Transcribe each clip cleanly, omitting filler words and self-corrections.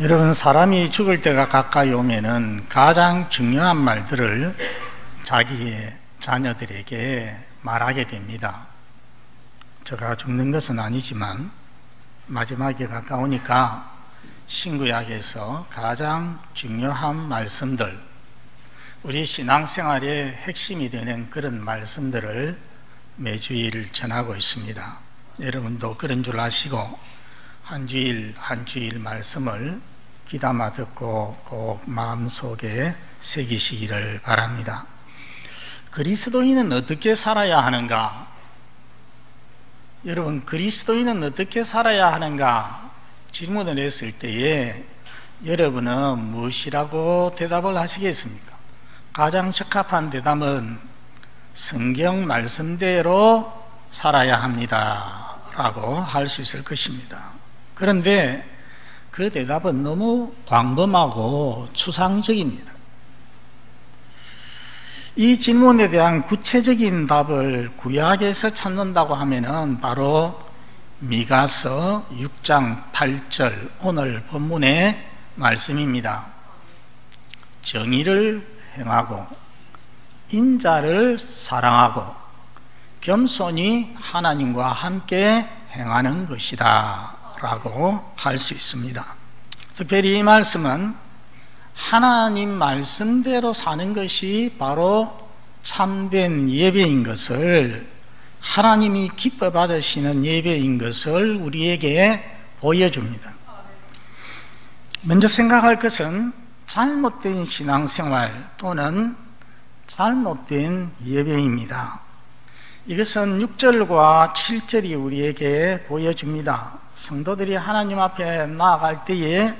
여러분, 사람이 죽을 때가 가까이 오면은 가장 중요한 말들을 자기의 자녀들에게 말하게 됩니다. 제가 죽는 것은 아니지만 마지막에 가까우니까 신구약에서 가장 중요한 말씀들, 우리 신앙생활의 핵심이 되는 그런 말씀들을 매주일 전하고 있습니다. 여러분도 그런 줄 아시고 한 주일 한 주일 말씀을 귀담아 듣고 꼭 마음속에 새기시기를 바랍니다. 그리스도인은 어떻게 살아야 하는가? 여러분, 그리스도인은 어떻게 살아야 하는가? 질문을 했을 때에 여러분은 무엇이라고 대답을 하시겠습니까? 가장 적합한 대답은 성경 말씀대로 살아야 합니다 라고 할 수 있을 것입니다. 그런데 그 대답은 너무 광범하고 추상적입니다. 이 질문에 대한 구체적인 답을 구약에서 찾는다고 하면은 바로 미가서 6장 8절 오늘 본문의 말씀입니다. 정의를 행하고 인자를 사랑하고 겸손히 하나님과 함께 행하는 것이다 라고 할 수 있습니다. 특별히 이 말씀은 하나님 말씀대로 사는 것이 바로 참된 예배인 것을, 하나님이 기뻐 받으시는 예배인 것을 우리에게 보여줍니다. 먼저 생각할 것은 잘못된 신앙생활 또는 잘못된 예배입니다. 이것은 6절과 7절이 우리에게 보여줍니다. 성도들이 하나님 앞에 나아갈 때에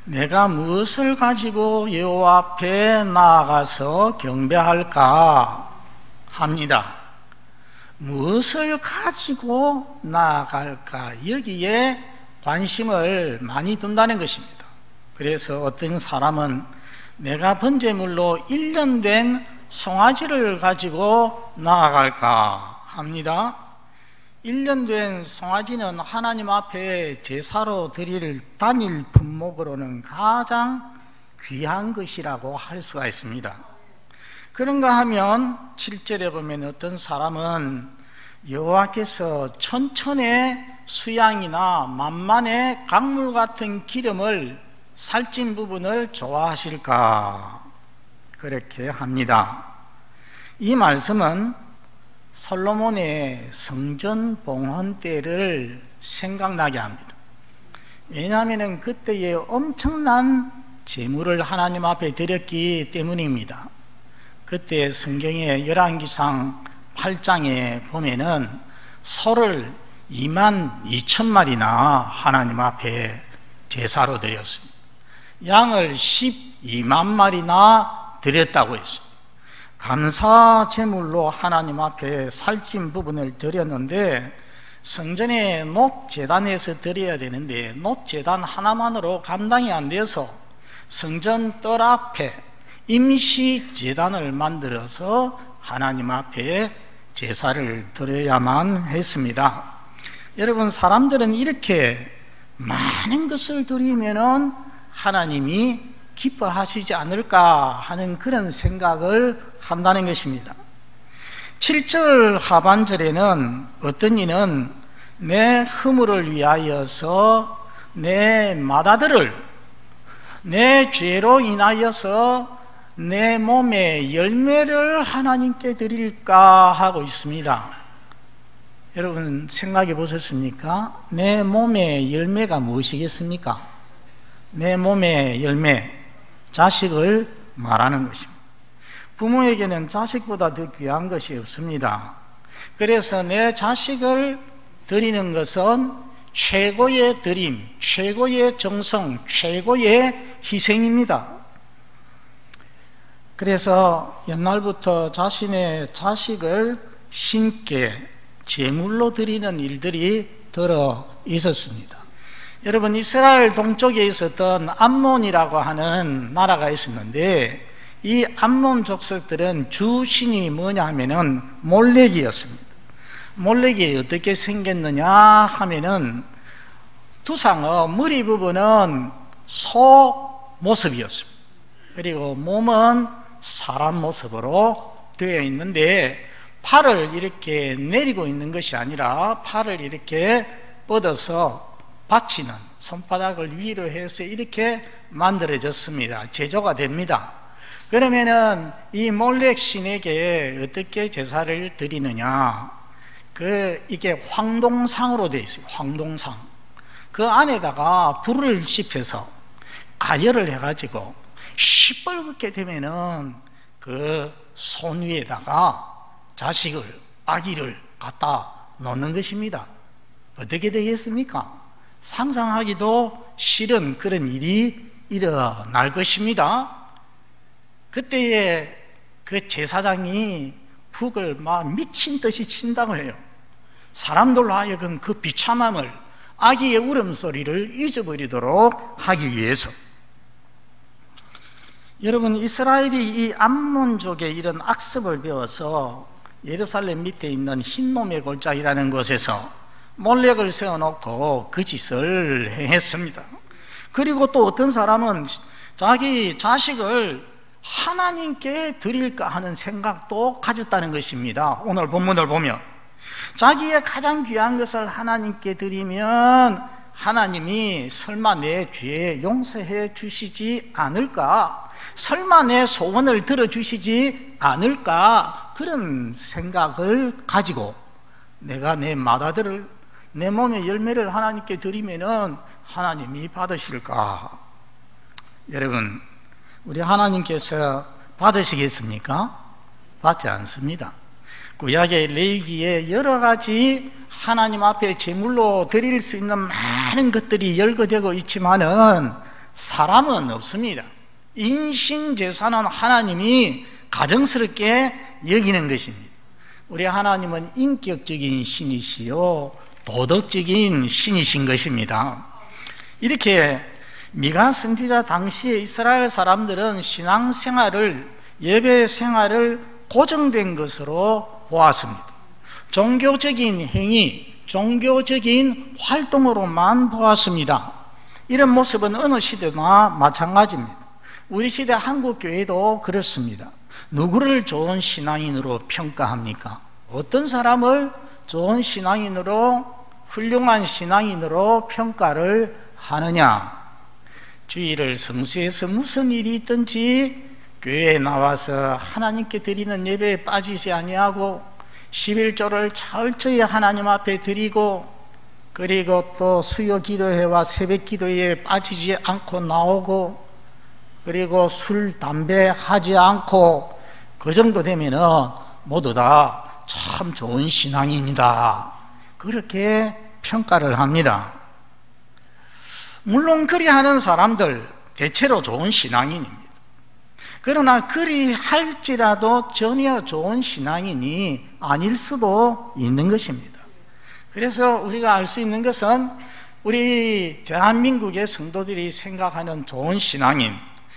내가 무엇을 가지고 여호와 앞에 나아가서 경배할까 합니다. 무엇을 가지고 나아갈까, 여기에 관심을 많이 둔다는 것입니다. 그래서 어떤 사람은 내가 번제물로 1년 된 송아지를 가지고 나아갈까 합니다. 1년 된 송아지는 하나님 앞에 제사로 드릴 단일 품목으로는 가장 귀한 것이라고 할 수가 있습니다. 그런가 하면 7절에 보면 어떤 사람은 여호와께서 천천의 수양이나 만만의 강물 같은 기름을 살찐 부분을 좋아하실까 그렇게 합니다. 이 말씀은 솔로몬의 성전 봉헌 때를 생각나게 합니다. 왜냐하면 그때에 엄청난 제물을 하나님 앞에 드렸기 때문입니다. 그때 성경의 열왕기상 8장에 보면은 소를 22,000마리나 하나님 앞에 제사로 드렸습니다. 양을 12만 마리나 드렸다고 했습니다. 감사 제물로 하나님 앞에 살찐 부분을 드렸는데, 성전의 녹제단에서 드려야 되는데 녹제단 하나만으로 감당이 안 돼서 성전 뜰 앞에 임시 제단을 만들어서 하나님 앞에 제사를 드려야만 했습니다. 여러분, 사람들은 이렇게 많은 것을 드리면은 하나님이 기뻐하시지 않을까 하는 그런 생각을 한다는 것입니다. 7절 하반절에는 어떤 이는 내 허물을 위하여서 내 맏아들을 내 죄로 인하여서 내 몸의 열매를 하나님께 드릴까 하고 있습니다. 여러분, 생각해 보셨습니까? 내 몸의 열매가 무엇이겠습니까? 내 몸의 열매, 자식을 말하는 것입니다. 부모에게는 자식보다 더 귀한 것이 없습니다. 그래서 내 자식을 드리는 것은 최고의 드림, 최고의 정성, 최고의 희생입니다. 그래서 옛날부터 자신의 자식을 신께 제물로 드리는 일들이 들어 있었습니다. 여러분, 이스라엘 동쪽에 있었던 암몬이라고 하는 나라가 있었는데, 이 암몬 족속들은 주신이 뭐냐 하면은 몰렉이었습니다. 몰렉이 어떻게 생겼느냐 하면은 두상어 머리 부분은 소 모습이었습니다. 그리고 몸은 사람 모습으로 되어 있는데 팔을 이렇게 내리고 있는 것이 아니라 팔을 이렇게 뻗어서 받치는, 손바닥을 위로 해서 이렇게 만들어졌습니다. 제조가 됩니다. 그러면은 이 몰렉 신에게 어떻게 제사를 드리느냐? 이게 황동상으로 되어 있어요. 황동상. 그 안에다가 불을 지펴서 가열을 해가지고 시뻘겋게 되면은 그 손 위에다가 자식을, 아기를 갖다 놓는 것입니다. 어떻게 되겠습니까? 상상하기도 싫은 그런 일이 일어날 것입니다. 그때에 그 제사장이 북을 막 미친 듯이 친다고 해요. 사람들로 하여금 그 비참함을, 아기의 울음소리를 잊어버리도록 하기 위해서. 여러분, 이스라엘이 이 암몬족의 이런 악습을 배워서 예루살렘 밑에 있는 흰놈의 골짜기라는 곳에서 몰렉을 세워놓고 그 짓을 행했습니다. 그리고 또 어떤 사람은 자기 자식을 하나님께 드릴까 하는 생각도 가졌다는 것입니다. 오늘 본문을 보면 자기의 가장 귀한 것을 하나님께 드리면 하나님이 설마 내 죄 용서해 주시지 않을까? 설마 내 소원을 들어주시지 않을까? 그런 생각을 가지고 내가 내 맏아들을, 내 몸의 열매를 하나님께 드리면은 하나님이 받으실까? 여러분, 우리 하나님께서 받으시겠습니까? 받지 않습니다. 구약의 레위기에 여러 가지 하나님 앞에 제물로 드릴 수 있는 많은 것들이 열거되고 있지만은 사람은 없습니다. 인신제사는 하나님이 가정스럽게 여기는 것입니다. 우리 하나님은 인격적인 신이시요 도덕적인 신이신 것입니다. 이렇게 미가 선지자 당시에 이스라엘 사람들은 신앙생활을, 예배생활을 고정된 것으로 보았습니다. 종교적인 행위, 종교적인 활동으로만 보았습니다. 이런 모습은 어느 시대나 마찬가지입니다. 우리 시대 한국교회도 그렇습니다. 누구를 좋은 신앙인으로 평가합니까? 어떤 사람을 좋은 신앙인으로, 훌륭한 신앙인으로 평가를 하느냐? 주일을 성수해서 무슨 일이 있든지 교회에 나와서 하나님께 드리는 예배에 빠지지 아니하고 11조를 철저히 하나님 앞에 드리고, 그리고 또 수요 기도회와 새벽 기도회에 빠지지 않고 나오고, 그리고 술, 담배 하지 않고, 그 정도 되면은 모두 다 참 좋은 신앙인이다, 그렇게 평가를 합니다. 물론 그리하는 사람들 대체로 좋은 신앙인입니다. 그러나 그리할지라도 전혀 좋은 신앙인이 아닐 수도 있는 것입니다. 그래서 우리가 알 수 있는 것은 우리 대한민국의 성도들이 생각하는 좋은 신앙인,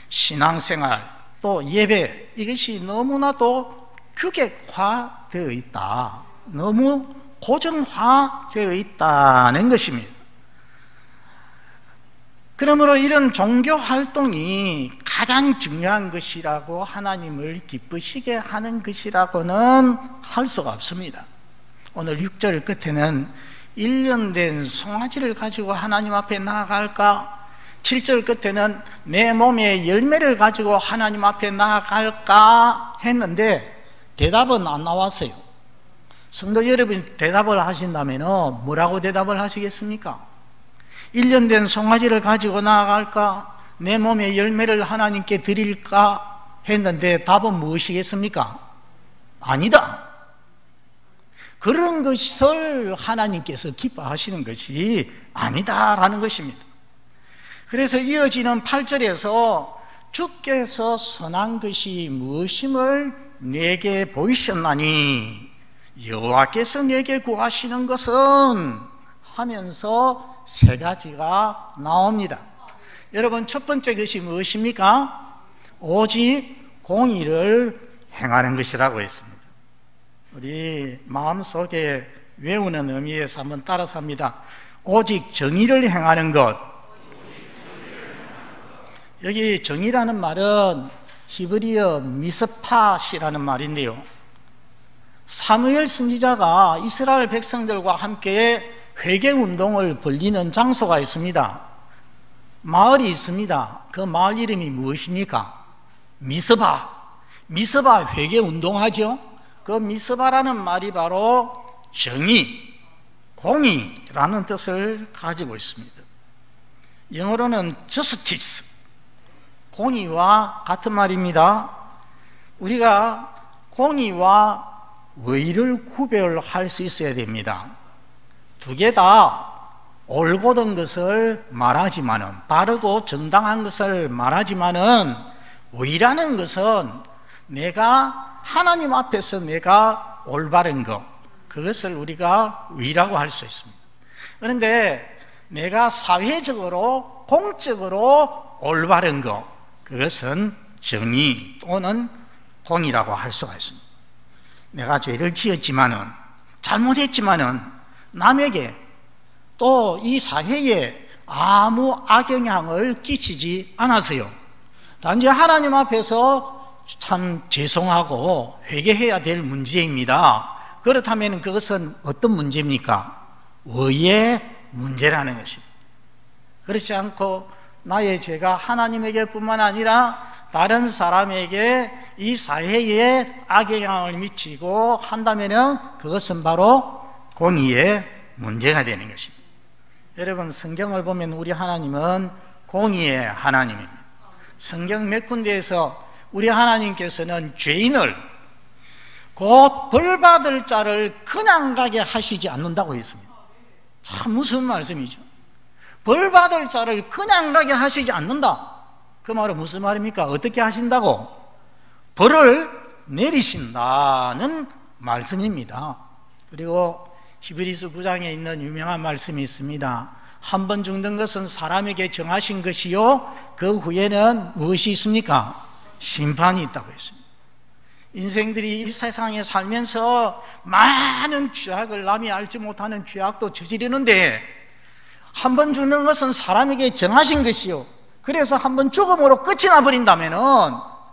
신앙생활, 또 예배, 이것이 너무나도 규격화되어 있다, 너무 고정화되어 있다는 것입니다. 그러므로 이런 종교 활동이 가장 중요한 것이라고, 하나님을 기쁘시게 하는 것이라고는 할 수가 없습니다. 오늘 6절 끝에는 1년 된 송아지를 가지고 하나님 앞에 나아갈까? 7절 끝에는 내 몸의 열매를 가지고 하나님 앞에 나아갈까? 했는데 대답은 안 나왔어요. 성도 여러분, 대답을 하신다면 뭐라고 대답을 하시겠습니까? 1년 된 송아지를 가지고 나아갈까? 내 몸의 열매를 하나님께 드릴까? 했는데 답은 무엇이겠습니까? 아니다. 그런 것을 하나님께서 기뻐하시는 것이 아니다라는 것입니다. 그래서 이어지는 8절에서 주께서 선한 것이 무엇임을 내게 보이셨나니 여호와께서 내게 구하시는 것은 하면서 세 가지가 나옵니다. 여러분, 첫 번째 것이 무엇입니까? 오직 공의를 행하는 것이라고 했습니다. 우리 마음속에 외우는 의미에서 한번 따라서 합니다. 오직 정의를 행하는 것, 여기 정의라는 말은 히브리어 미스팟이라는 말인데요, 사무엘 선지자가 이스라엘 백성들과 함께 회개운동을 벌리는 장소가 있습니다. 마을이 있습니다. 그 마을 이름이 무엇입니까? 미스바. 미스바 회개운동하죠. 그 미스바라는 말이 바로 정의, 공의라는 뜻을 가지고 있습니다. 영어로는 justice, 공의와 같은 말입니다. 우리가 공의와 의를 구별할 수 있어야 됩니다. 두 개 다 옳고든 것을 말하지만은, 바르고 정당한 것을 말하지만은, 의라는 것은 내가 하나님 앞에서 내가 올바른 것, 그것을 우리가 의라고 할 수 있습니다. 그런데 내가 사회적으로 공적으로 올바른 것, 그것은 정의 또는 공의라고 할 수가 있습니다. 내가 죄를 지었지만은, 잘못했지만은 남에게 또 이 사회에 아무 악영향을 끼치지 않아서요, 단지 하나님 앞에서 참 죄송하고 회개해야 될 문제입니다. 그렇다면 그것은 어떤 문제입니까? 의의 문제라는 것입니다. 그렇지 않고 나의 죄가 하나님에게 뿐만 아니라 다른 사람에게 이 사회에 악영향을 미치고 한다면 그것은 바로 공의의 문제가 되는 것입니다. 여러분, 성경을 보면 우리 하나님은 공의의 하나님입니다. 성경 몇 군데에서 우리 하나님께서는 죄인을 곧 벌받을 자를 그냥 가게 하시지 않는다고 했습니다. 참 무슨 말씀이죠? 벌받을 자를 그냥 가게 하시지 않는다. 그 말은 무슨 말입니까? 어떻게 하신다고? 벌을 내리신다는 말씀입니다. 그리고 히브리서 9장에 있는 유명한 말씀이 있습니다. 한 번 죽는 것은 사람에게 정하신 것이요, 그 후에는 무엇이 있습니까? 심판이 있다고 했습니다. 인생들이 이 세상에 살면서 많은 죄악을, 남이 알지 못하는 죄악도 저지르는데, 한 번 죽는 것은 사람에게 정하신 것이요, 그래서 한 번 죽음으로 끝이 나버린다면은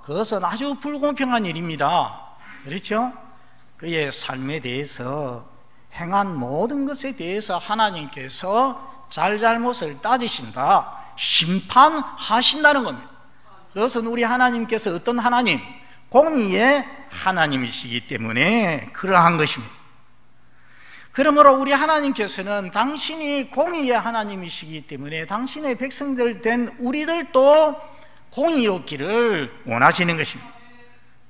그것은 아주 불공평한 일입니다. 그렇죠? 그의 삶에 대해서, 행한 모든 것에 대해서 하나님께서 잘잘못을 따지신다, 심판하신다는 겁니다. 그것은 우리 하나님께서 어떤 하나님? 공의의 하나님이시기 때문에 그러한 것입니다. 그러므로 우리 하나님께서는 당신이 공의의 하나님이시기 때문에 당신의 백성들 된 우리들도 공의롭기를 원하시는 것입니다.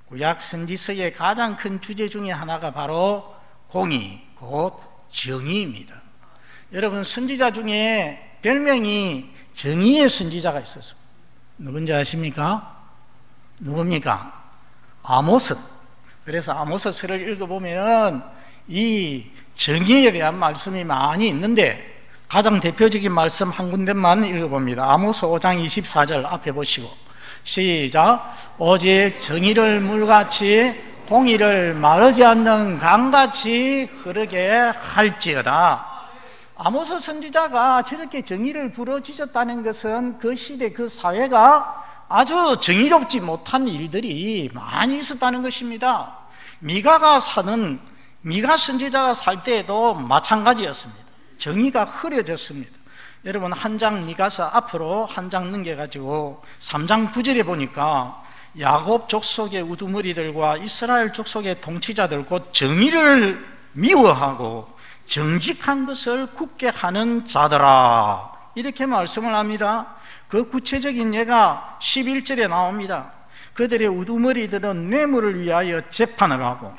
구약 선지서의 가장 큰 주제 중에 하나가 바로 공의, 곧 정의입니다. 여러분, 선지자 중에 별명이 정의의 선지자가 있었습니다. 누군지 아십니까? 누굽니까? 아모스. 그래서 아모스서를 읽어보면 이 정의에 대한 말씀이 많이 있는데, 가장 대표적인 말씀 한 군데만 읽어봅니다. 아모스 5장 24절 앞에 보시고 시작. 오직 정의를 물같이 공의를 마르지 않는 강같이 흐르게 할지어다. 아모스 선지자가 저렇게 정의를 부르짖었다는 것은 그 시대 그 사회가 아주 정의롭지 못한 일들이 많이 있었다는 것입니다. 미가 선지자가 살 때에도 마찬가지였습니다. 정의가 흐려졌습니다. 여러분, 한 장 미가서 앞으로 한 장 넘겨가지고 3장 9절에 보니까 야곱 족속의 우두머리들과 이스라엘 족속의 통치자들, 곧 정의를 미워하고 정직한 것을 굳게 하는 자들아, 이렇게 말씀을 합니다. 그 구체적인 예가 11절에 나옵니다. 그들의 우두머리들은 뇌물을 위하여 재판을 하고,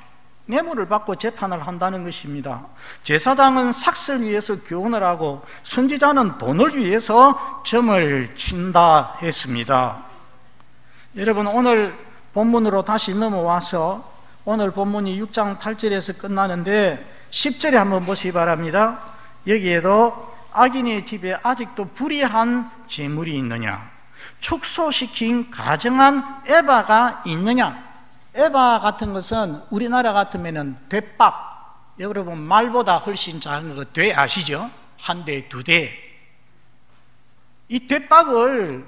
뇌물을 받고 재판을 한다는 것입니다. 제사장은 삭슬 위해서 교훈을 하고 선지자는 돈을 위해서 점을 친다 했습니다. 여러분, 오늘 본문으로 다시 넘어와서 오늘 본문이 6장 8절에서 끝나는데 10절에 한번 보시기 바랍니다. 여기에도 악인의 집에 아직도 불의한 재물이 있느냐, 축소시킨 가정한 에바가 있느냐. 에바 같은 것은 우리나라 같으면 대박, 여러분 말보다 훨씬 작은 거 돼 아시죠? 한 대, 두 대. 이 대박을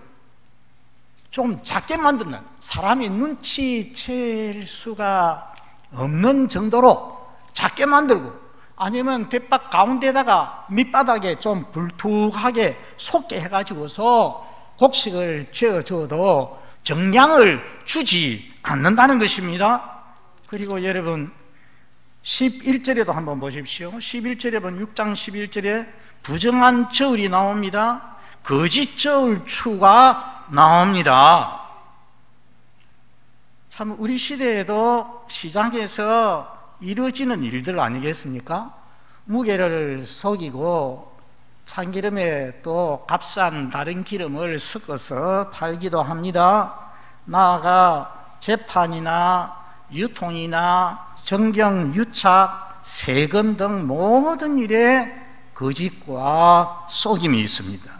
좀 작게 만드는, 사람이 눈치챌 수가 없는 정도로 작게 만들고, 아니면 대박 가운데다가 밑바닥에 좀 불투하게 솟게 해가지고서 곡식을 쥐어줘도 정량을 주지 않는다는 것입니다. 그리고 여러분 11절에도 한번 보십시오. 11절에 보면 6장 11절에 부정한 저울이 나옵니다. 거짓 저울추가 나옵니다. 참 우리 시대에도 시장에서 이루어지는 일들 아니겠습니까? 무게를 속이고 참기름에 또 값싼 다른 기름을 섞어서 팔기도 합니다. 나아가 재판이나 유통이나 정경, 유착, 세금 등 모든 일에 거짓과 속임이 있습니다.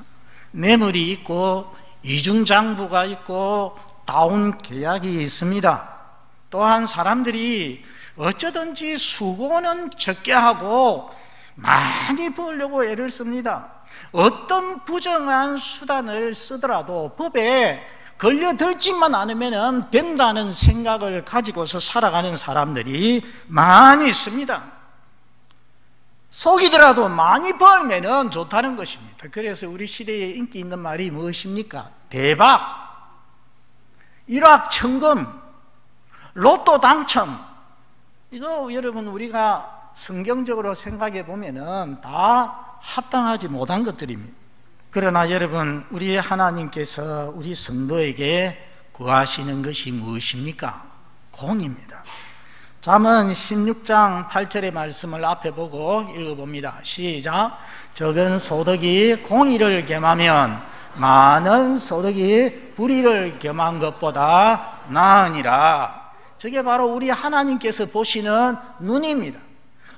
뇌물이 있고 이중장부가 있고 다운 계약이 있습니다. 또한 사람들이 어쩌든지 수고는 적게 하고 많이 벌려고 애를 씁니다. 어떤 부정한 수단을 쓰더라도 법에 걸려들지만 않으면 된다는 생각을 가지고서 살아가는 사람들이 많이 있습니다. 속이더라도 많이 벌면 좋다는 것입니다. 그래서 우리 시대에 인기 있는 말이 무엇입니까? 대박, 일확천금, 로또 당첨. 이거 여러분 우리가 성경적으로 생각해 보면은 다 합당하지 못한 것들입니다. 그러나 여러분, 우리 하나님께서 우리 성도에게 구하시는 것이 무엇입니까? 공입니다. 잠언 16장 8절의 말씀을 앞에 보고 읽어봅니다. 시작. 적은 소득이 공의를 겸하면 많은 소득이 불의를 겸한 것보다 나으니라. 저게 바로 우리 하나님께서 보시는 눈입니다.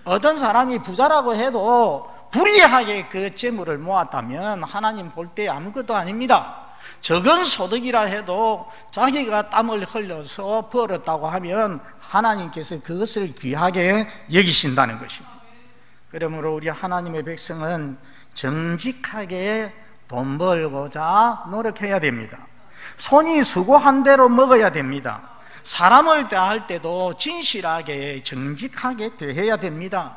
어떤 사람이 부자라고 해도 불의하게 그 재물을 모았다면 하나님 볼 때 아무것도 아닙니다. 적은 소득이라 해도 자기가 땀을 흘려서 벌었다고 하면 하나님께서 그것을 귀하게 여기신다는 것입니다. 그러므로 우리 하나님의 백성은 정직하게 돈 벌고자 노력해야 됩니다. 손이 수고한 대로 먹어야 됩니다. 사람을 대할 때도 진실하게 정직하게 대해야 됩니다.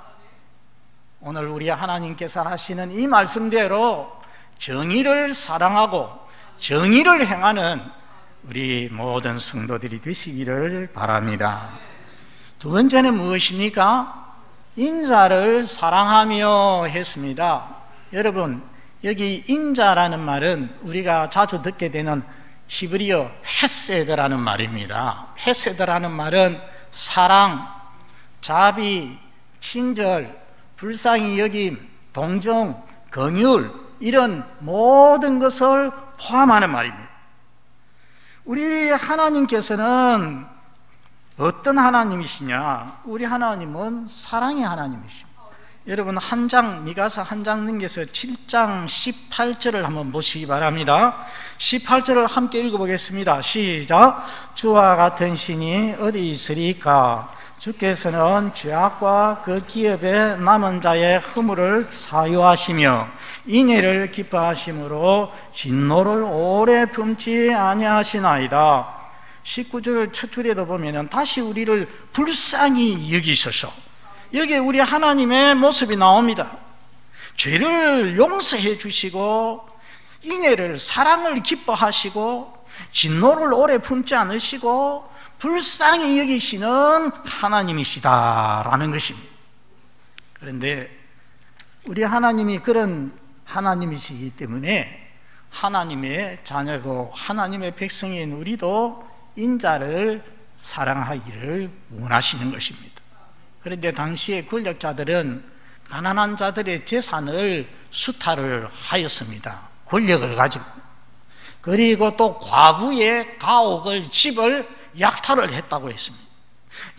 오늘 우리 하나님께서 하시는 이 말씀대로 정의를 사랑하고 정의를 행하는 우리 모든 성도들이 되시기를 바랍니다. 두 번째는 무엇입니까? 인자를 사랑하며 했습니다. 여러분, 여기 인자라는 말은 우리가 자주 듣게 되는 히브리어 헤세드라는 말입니다. 헤세드라는 말은 사랑, 자비, 친절, 불쌍히 여김, 동정, 긍휼, 이런 모든 것을 포함하는 말입니다. 우리 하나님께서는 어떤 하나님이시냐? 우리 하나님은 사랑의 하나님이십니다. 여러분, 미가서 한 장 넘겨서 7장 18절을 한번 보시기 바랍니다. 18절을 함께 읽어보겠습니다. 시작. 주와 같은 신이 어디 있으리까? 주께서는 죄악과 그 기업에 남은 자의 허물을 사유하시며 인애를 기뻐하심으로 진노를 오래 품지 아니하시나이다. 19절 첫 줄에도 보면 다시 우리를 불쌍히 여기셔서, 여기에 우리 하나님의 모습이 나옵니다. 죄를 용서해 주시고 인애를, 사랑을 기뻐하시고 진노를 오래 품지 않으시고 불쌍히 여기시는 하나님이시다라는 것입니다. 그런데 우리 하나님이 그런 하나님이시기 때문에 하나님의 자녀고 하나님의 백성인 우리도 인자를 사랑하기를 원하시는 것입니다. 그런데 당시의 권력자들은 가난한 자들의 재산을 수탈을 하였습니다. 권력을 가지고. 그리고 또 과부의 가옥을, 집을 약탈을 했다고 했습니다.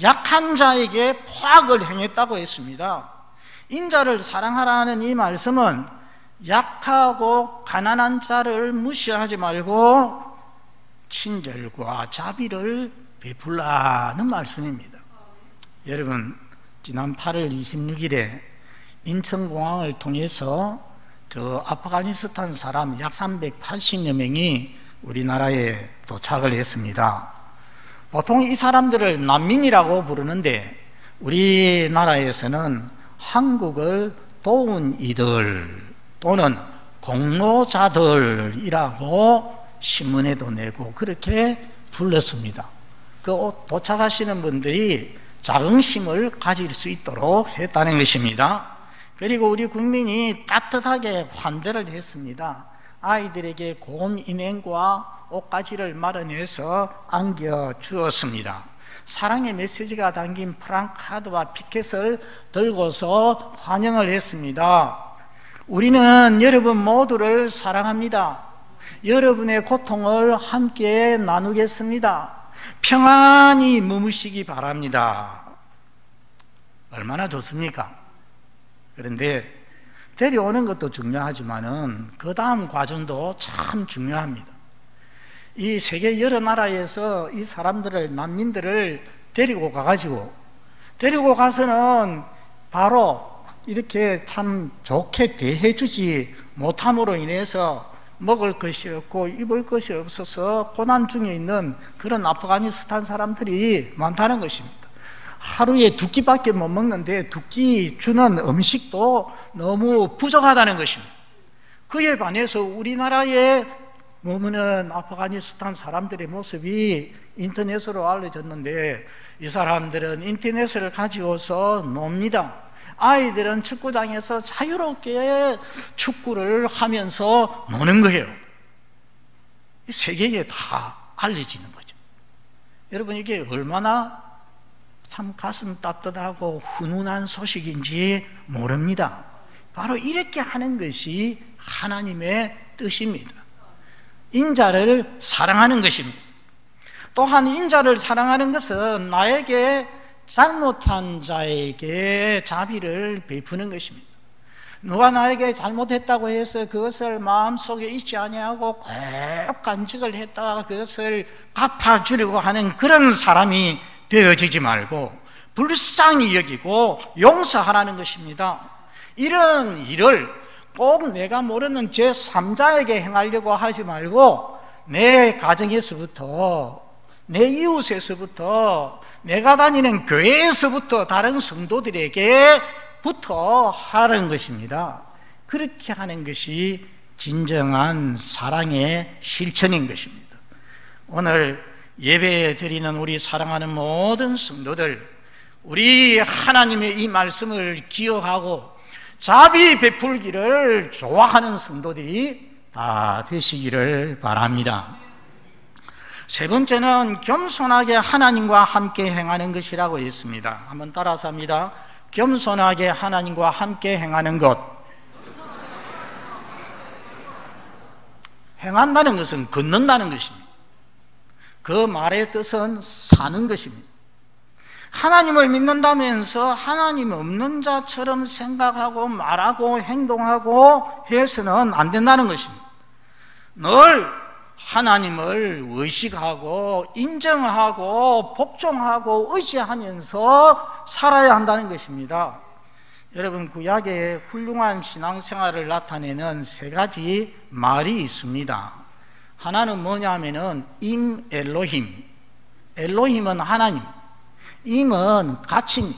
약한 자에게 포악을 행했다고 했습니다. 인자를 사랑하라는 이 말씀은 약하고 가난한 자를 무시하지 말고 친절과 자비를 베풀라는 말씀입니다. 여러분, 지난 8월 26일에 인천공항을 통해서 저 아프가니스탄 사람 약 380여 명이 우리나라에 도착을 했습니다. 보통 이 사람들을 난민이라고 부르는데 우리나라에서는 한국을 도운 이들 또는 공로자들이라고 신문에도 내고 그렇게 불렀습니다. 그 도착하시는 분들이 자긍심을 가질 수 있도록 했다는 것입니다. 그리고 우리 국민이 따뜻하게 환대를 했습니다. 아이들에게 곰 인행과 옷가지를 마련해서 안겨주었습니다. 사랑의 메시지가 담긴 프랑카드와 피켓을 들고서 환영을 했습니다. 우리는 여러분 모두를 사랑합니다. 여러분의 고통을 함께 나누겠습니다. 평안히 머무시기 바랍니다. 얼마나 좋습니까? 그런데 데려오는 것도 중요하지만은 그 다음 과정도 참 중요합니다. 이 세계 여러 나라에서 이 사람들을, 난민들을 데리고 가서는 바로 이렇게 참 좋게 대해주지 못함으로 인해서 먹을 것이 없고 입을 것이 없어서 고난 중에 있는 그런 아프가니스탄 사람들이 많다는 것입니다. 하루에 2끼밖에 못 먹는데 2끼 주는 음식도 너무 부족하다는 것입니다. 그에 반해서 우리나라에 머무는 아프가니스탄 사람들의 모습이 인터넷으로 알려졌는데 이 사람들은 인터넷을 가지고서 놉니다. 아이들은 축구장에서 자유롭게 축구를 하면서 노는 거예요. 세계에 다 알려지는 거죠. 여러분, 이게 얼마나 참 가슴 따뜻하고 훈훈한 소식인지 모릅니다. 바로 이렇게 하는 것이 하나님의 뜻입니다. 인자를 사랑하는 것입니다. 또한 인자를 사랑하는 것은 나에게 잘못한 자에게 자비를 베푸는 것입니다. 누가 나에게 잘못했다고 해서 그것을 마음속에 잊지 아니하고 꼭 간직을 했다가 그것을 갚아주려고 하는 그런 사람이 되어지지 말고 불쌍히 여기고 용서하라는 것입니다. 이런 일을 꼭 내가 모르는 제3자에게 행하려고 하지 말고 내 가정에서부터, 내 이웃에서부터, 내가 다니는 교회에서부터 다른 성도들에게부터 하라는 것입니다. 그렇게 하는 것이 진정한 사랑의 실천인 것입니다. 오늘 예배 드리는 우리 사랑하는 모든 성도들, 우리 하나님의 이 말씀을 기억하고 자비 베풀기를 좋아하는 성도들이 다 되시기를 바랍니다. 세 번째는 겸손하게 하나님과 함께 행하는 것이라고 했습니다. 한번 따라서 합니다. 겸손하게 하나님과 함께 행하는 것. 행한다는 것은 걷는다는 것입니다. 그 말의 뜻은 사는 것입니다. 하나님을 믿는다면서 하나님 없는 자처럼 생각하고 말하고 행동하고 해서는 안 된다는 것입니다. 늘 하나님을 의식하고 인정하고 복종하고 의지하면서 살아야 한다는 것입니다. 여러분, 구약의 훌륭한 신앙생활을 나타내는 3가지 말이 있습니다. 하나는 뭐냐면은 임 엘로힘, 엘로힘은 하나님, 임은 가치,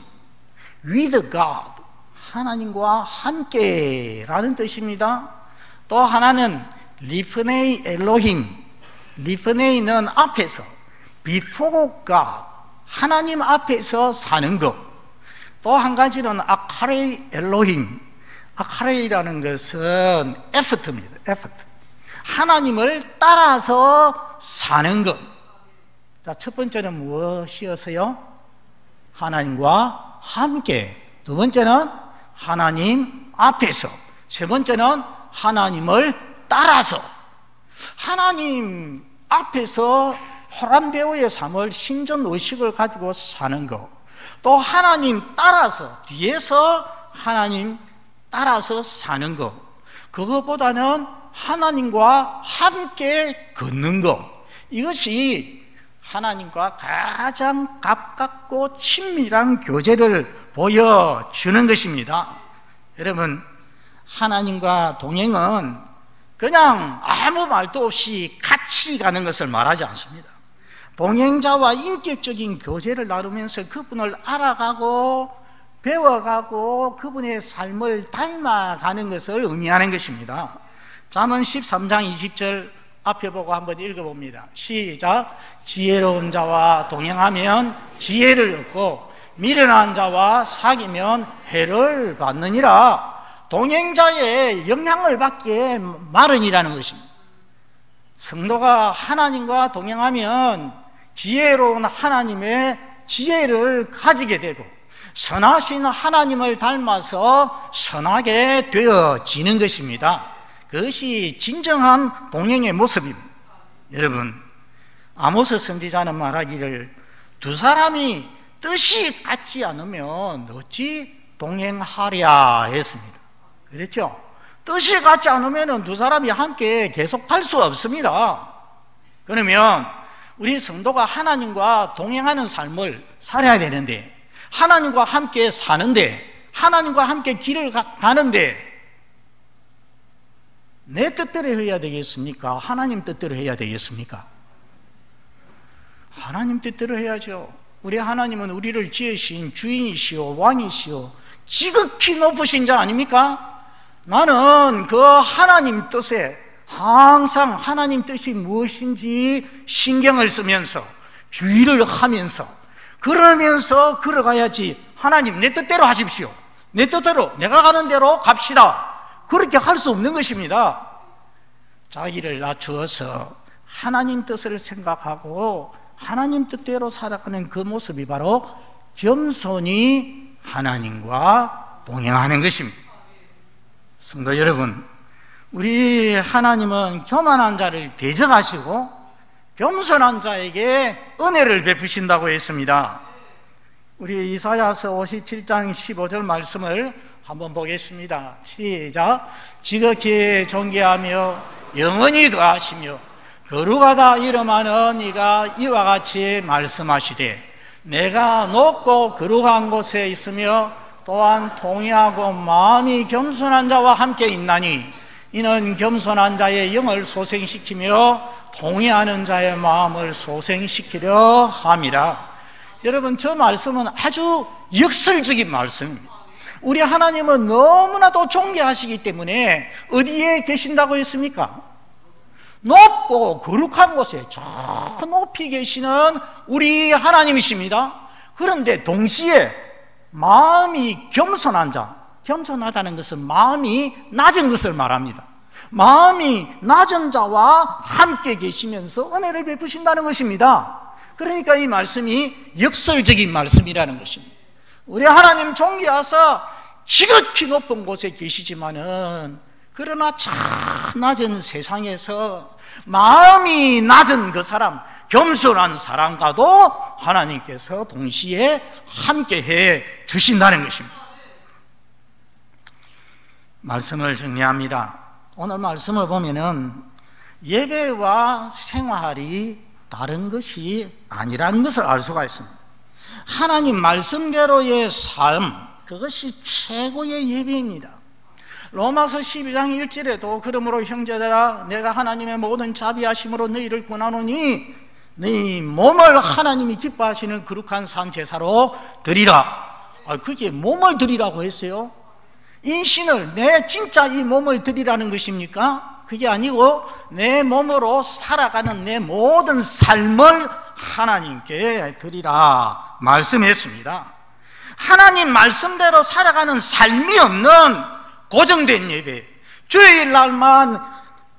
with God, 하나님과 함께라는 뜻입니다. 또 하나는 리프네이 엘로힘, 리프네이는 앞에서, before God, 하나님 앞에서 사는 것. 또 한 가지는 아카레이 엘로힘, 아카레이라는 것은 에포트입니다. 에포트, 하나님을 따라서 사는 것. 자, 첫 번째는 무엇이었어요? 하나님과 함께. 두 번째는 하나님 앞에서. 세 번째는 하나님을 따라서. 하나님 앞에서 호람대오의 삶을 신전의식을 가지고 사는 것. 또 하나님 따라서, 뒤에서 하나님 따라서 사는 것. 그것보다는 하나님과 함께 걷는 것. 이것이 하나님과 가장 가깝고 친밀한 교제를 보여주는 것입니다. 여러분, 하나님과 동행은 그냥 아무 말도 없이 같이 가는 것을 말하지 않습니다. 동행자와 인격적인 교제를 나누면서 그분을 알아가고 배워가고 그분의 삶을 닮아가는 것을 의미하는 것입니다. 잠언 13장 20절 앞에 보고 한번 읽어봅니다. 시작. 지혜로운 자와 동행하면 지혜를 얻고 미련한 자와 사귀면 해를 받느니라. 동행자의 영향을 받기에 마련이라는 것입니다. 성도가 하나님과 동행하면 지혜로운 하나님의 지혜를 가지게 되고 선하신 하나님을 닮아서 선하게 되어지는 것입니다. 그것이 진정한 동행의 모습입니다. 여러분, 아모스 선지자는 말하기를 두 사람이 뜻이 같지 않으면 어찌 동행하랴 했습니다. 그렇죠? 뜻이 같지 않으면 두 사람이 함께 계속 갈 수 없습니다. 그러면 우리 성도가 하나님과 동행하는 삶을 살아야 되는데, 하나님과 함께 사는데, 하나님과 함께 길을 가는데 내 뜻대로 해야 되겠습니까? 하나님 뜻대로 해야 되겠습니까? 하나님 뜻대로 해야죠. 우리 하나님은 우리를 지으신 주인이시오 왕이시오 지극히 높으신 자 아닙니까? 나는 그 하나님 뜻에 항상 하나님 뜻이 무엇인지 신경을 쓰면서 주의를 하면서 그러면서 걸어가야지. 하나님 내 뜻대로 하십시오, 내 뜻대로 내가 가는 대로 갑시다, 그렇게 할 수 없는 것입니다. 자기를 낮추어서 하나님 뜻을 생각하고 하나님 뜻대로 살아가는 그 모습이 바로 겸손히 하나님과 동행하는 것입니다. 성도 여러분, 우리 하나님은 교만한 자를 대적하시고 겸손한 자에게 은혜를 베푸신다고 했습니다. 우리 이사야서 57장 15절 말씀을 한번 보겠습니다. 시작. 지극히 존귀하며 영원히 거하시며 거룩하다 이름하는 이가 이와 같이 말씀하시되 내가 높고 거룩한 곳에 있으며 또한 통회하고 마음이 겸손한 자와 함께 있나니 이는 겸손한 자의 영을 소생시키며 통회하는 자의 마음을 소생시키려 함이라. 여러분, 저 말씀은 아주 역설적인 말씀입니다. 우리 하나님은 너무나도 존귀하시기 때문에 어디에 계신다고 했습니까? 높고 거룩한 곳에 저 높이 계시는 우리 하나님이십니다. 그런데 동시에 마음이 겸손한 자, 겸손하다는 것은 마음이 낮은 것을 말합니다. 마음이 낮은 자와 함께 계시면서 은혜를 베푸신다는 것입니다. 그러니까 이 말씀이 역설적인 말씀이라는 것입니다. 우리 하나님 존귀하사 지극히 높은 곳에 계시지만은 그러나 참 낮은 세상에서 마음이 낮은 그 사람, 겸손한 사람과도 하나님께서 동시에 함께해 주신다는 것입니다. 말씀을 정리합니다. 오늘 말씀을 보면은 예배와 생활이 다른 것이 아니라는 것을 알 수가 있습니다. 하나님 말씀대로의 삶, 그것이 최고의 예배입니다. 로마서 12장 1절에도 그러므로 형제들아 내가 하나님의 모든 자비하심으로 너희를 권하노니 네 몸을 하나님이 기뻐하시는 거룩한 산 제사로 드리라. 그게 몸을 드리라고 했어요. 인신을, 내 진짜 이 몸을 드리라는 것입니까? 그게 아니고 내 몸으로 살아가는 내 모든 삶을 하나님께 드리라 말씀했습니다. 하나님 말씀대로 살아가는 삶이 없는 고정된 예배, 주일날만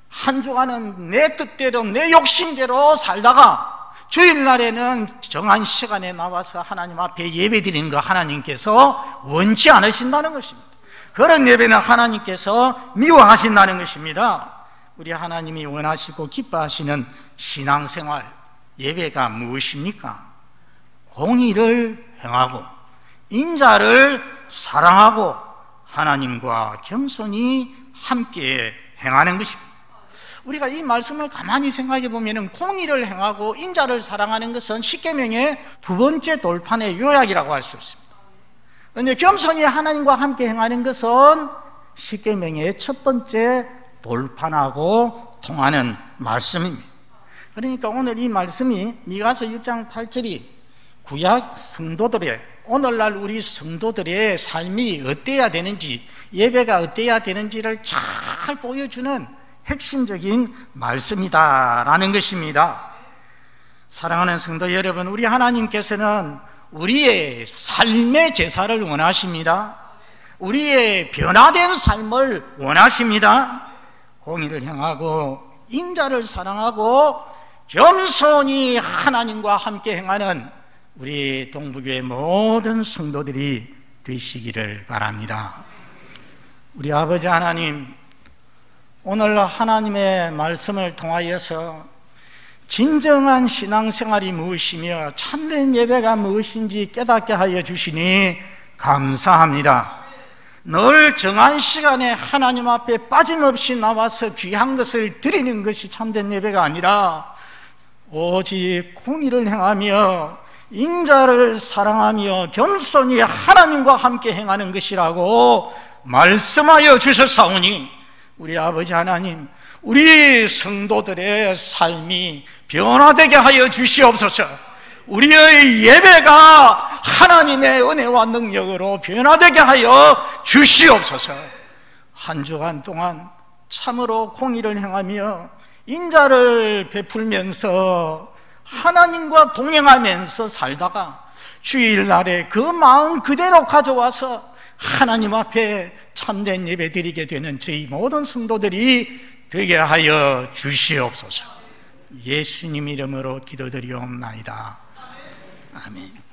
한 주간은 내 뜻대로 내 욕심대로 살다가 주일날에는 정한 시간에 나와서 하나님 앞에 예배 드리는 거 하나님께서 원치 않으신다는 것입니다. 그런 예배는 하나님께서 미워하신다는 것입니다. 우리 하나님이 원하시고 기뻐하시는 신앙생활, 예배가 무엇입니까? 공의를 행하고 인자를 사랑하고 하나님과 겸손히 함께 행하는 것입니다. 우리가 이 말씀을 가만히 생각해 보면 공의를 행하고 인자를 사랑하는 것은 십계명의 두 번째 돌판의 요약이라고 할 수 있습니다. 그런데 겸손히 하나님과 함께 행하는 것은 십계명의 첫 번째 돌판하고 통하는 말씀입니다. 그러니까 오늘 이 말씀이 미가서 6장 8절이 구약 성도들의, 오늘날 우리 성도들의 삶이 어때야 되는지, 예배가 어때야 되는지를 잘 보여주는 핵심적인 말씀이다라는 것입니다. 사랑하는 성도 여러분, 우리 하나님께서는 우리의 삶의 제사를 원하십니다. 우리의 변화된 삶을 원하십니다. 공의를 행하고 인자를 사랑하고 겸손히 하나님과 함께 행하는 우리 동부교회 모든 성도들이 되시기를 바랍니다. 우리 아버지 하나님, 오늘 하나님의 말씀을 통하여서 진정한 신앙생활이 무엇이며 참된 예배가 무엇인지 깨닫게 하여 주시니 감사합니다. 늘 정한 시간에 하나님 앞에 빠짐없이 나와서 귀한 것을 드리는 것이 참된 예배가 아니라 오직 공의를 행하며 인자를 사랑하며 겸손히 하나님과 함께 행하는 것이라고 말씀하여 주셨사오니 우리 아버지 하나님, 우리 성도들의 삶이 변화되게 하여 주시옵소서. 우리의 예배가 하나님의 은혜와 능력으로 변화되게 하여 주시옵소서. 한 주간 동안 참으로 공의를 행하며 인자를 베풀면서 하나님과 동행하면서 살다가 주일날에 그 마음 그대로 가져와서 하나님 앞에 참된 예배 드리게 되는 저희 모든 성도들이 되게 하여 주시옵소서. 예수님 이름으로 기도드리옵나이다. 아멘.